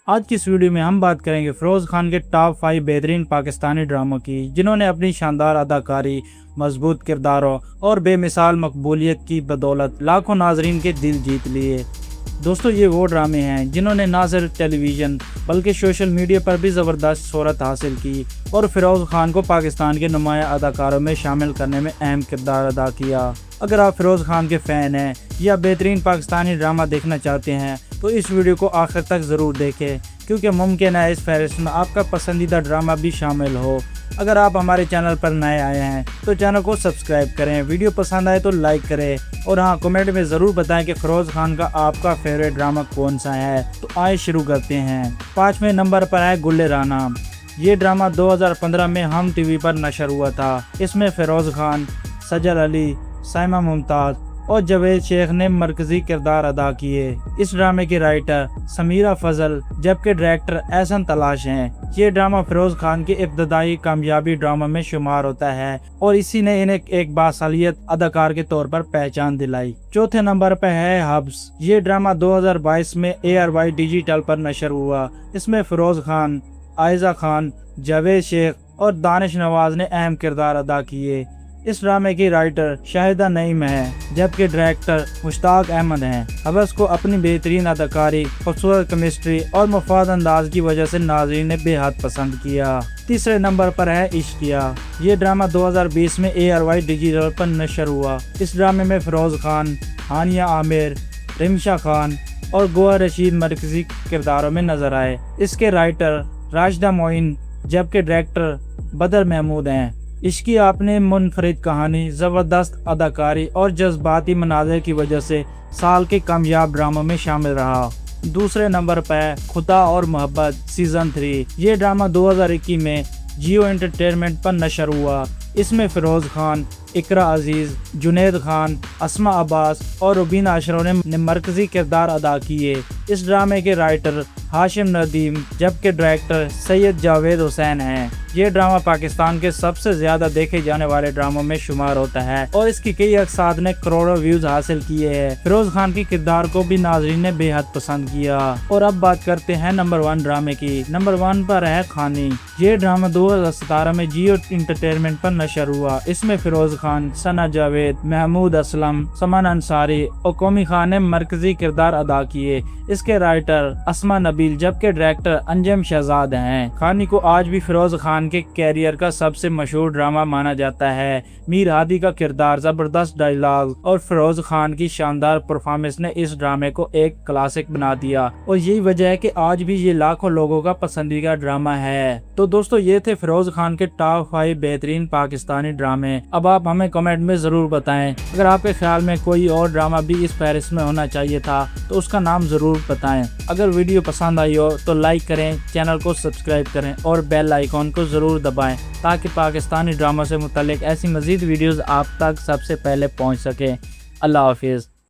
آج کی اس ویڈیو میں ہم بات کریں گے فیروز خان کے ٹاپ 5 بہترین پاکستانی ڈراموں کی، جنہوں نے اپنی شاندار اداکاری، مضبوط کرداروں اور بے مثال مقبولیت کی بدولت لاکھوں ناظرین کے دل جیت لیے۔ دوستو، یہ وہ ڈرامے ہیں جنہوں نے نہ صرف ٹیلی ویژن بلکہ سوشل میڈیا پر بھی زبردست شہرت حاصل کی اور فیروز خان کو پاکستان کے نمایاں اداکاروں میں شامل کرنے میں اہم کردار ادا کیا۔ اگر آپ فیروز خان کے فین ہیں یا بہترین پاکستانی ڈرامہ دیکھنا چاہتے ہیں تو اس ویڈیو کو آخر تک ضرور دیکھیں، کیونکہ ممکن ہے اس فہرست میں آپ کا پسندیدہ ڈرامہ بھی شامل ہو۔ اگر آپ ہمارے چینل پر نئے آئے ہیں تو چینل کو سبسکرائب کریں، ویڈیو پسند آئے تو لائک کریں، اور ہاں کمنٹ میں ضرور بتائیں کہ فیروز خان کا آپ کا فیوریٹ ڈرامہ کون سا ہے۔ تو آئے شروع کرتے ہیں۔ 5ویں نمبر پر ہے گل رانا۔ یہ ڈرامہ 2015 میں ہم ٹی وی پر نشر ہوا تھا۔ اس میں فیروز خان، سجل علی، سائمہ ممتاز اور جاوید شیخ نے مرکزی کردار ادا کیے۔ اس ڈرامے کی رائٹر سمیرہ فضل جبکہ ڈائریکٹر احسن تلاش ہیں۔ یہ ڈرامہ فیروز خان کے ابتدائی کامیابی ڈراموں میں شمار ہوتا ہے اور اسی نے انہیں ایک باصلاحیت اداکار کے طور پر پہچان دلائی۔ 4تھے نمبر پر ہے حبس۔ یہ ڈرامہ 2022 میں ARY ڈیجیٹل پر نشر ہوا۔ اس میں فیروز خان، عائزہ خان، جاوید شیخ اور دانش نواز نے اہم کردار ادا کیے۔ اس ڈرامے کی رائٹر شاہدہ نعیم ہے جبکہ ڈائریکٹر مشتاق احمد ہیں۔ حبس کو اپنی بہترین اداکاری، خوبصورت کیمسٹری اور مفاد انداز کی وجہ سے ناظرین نے بے حد پسند کیا۔ 3رے نمبر پر ہے عشقیہ۔ یہ ڈرامہ 2020 میں ARY ڈیجیٹل پر نشر ہوا۔ اس ڈرامے میں فیروز خان، ہانیہ عامر، رمشا خان اور گوہر رشید مرکزی کرداروں میں نظر آئے۔ اس کے رائٹر راشدہ معین جبکہ ڈائریکٹر بدر محمود ہیں۔ عشقیہ اپنے منفرد کہانی، زبردست اداکاری اور جذباتی مناظر کی وجہ سے سال کے کامیاب ڈراموں میں شامل رہا۔ 2 نمبر پر ہے خدا اور محبت سیزن 3۔ یہ ڈرامہ 2021 میں جیو انٹرٹینمنٹ پر نشر ہوا۔ اس میں فیروز خان، اقرا عزیز، جنید خان، اسما عباس اور روبینہ اشرف نے مرکزی کردار ادا کیے۔ اس ڈرامے کے رائٹر ہاشم ندیم جبکہ ڈائریکٹر سید جاوید حسین ہیں۔ یہ ڈرامہ پاکستان کے سب سے زیادہ دیکھے جانے والے ڈراموں میں شمار ہوتا ہے اور اس کی کئی اقساط نے کروڑوں ویوز حاصل کیے ہیں۔ فیروز خان کی کردار کو بھی ناظرین نے بے حد پسند کیا۔ اور اب بات کرتے ہیں نمبر 1 ڈرامے کی۔ نمبر 1 پر ہے خانی۔ یہ ڈرامہ 2017 میں جیو انٹرٹینمنٹ پر نشر ہوا۔ اس میں فیروز خان، ثنا جاوید، محمود اسلم، سمن انصاری اور قومی خان نے مرکزی کردار ادا کیے۔ اس کے رائٹر اسما نبیل جبکہ ڈائریکٹر انجم شہزاد ہیں۔ خانی کو آج بھی فیروز خان کے کیریئر کا سب سے مشہور ڈرامہ مانا جاتا ہے۔ میر ہادی کا کردار، زبردست ڈائیلاگ اور فیروز خان کی شاندار پرفارمنس نے اس ڈرامے کو ایک کلاسک بنا دیا اور یہی وجہ ہے کہ آج بھی یہ لاکھوں لوگوں کا پسندیدہ ڈرامہ ہے۔ تو دوستو، یہ تھے فیروز خان کے ٹاپ 5 بہترین پاکستانی ڈرامے۔ اب آپ ہمیں کمنٹ میں ضرور بتائیں، اگر آپ کے خیال میں کوئی اور ڈرامہ بھی اس فہرست میں ہونا چاہیے تھا تو اس کا نام ضرور بتائیں۔ اگر ویڈیو پسند آئی ہو تو لائک کریں، چینل کو سبسکرائب کریں اور بیل آئیکن کو ضرور دبائیں تاکہ پاکستانی ڈراموں سے متعلق ایسی مزید ویڈیوز آپ تک سب سے پہلے پہنچ سکیں۔ اللہ حافظ۔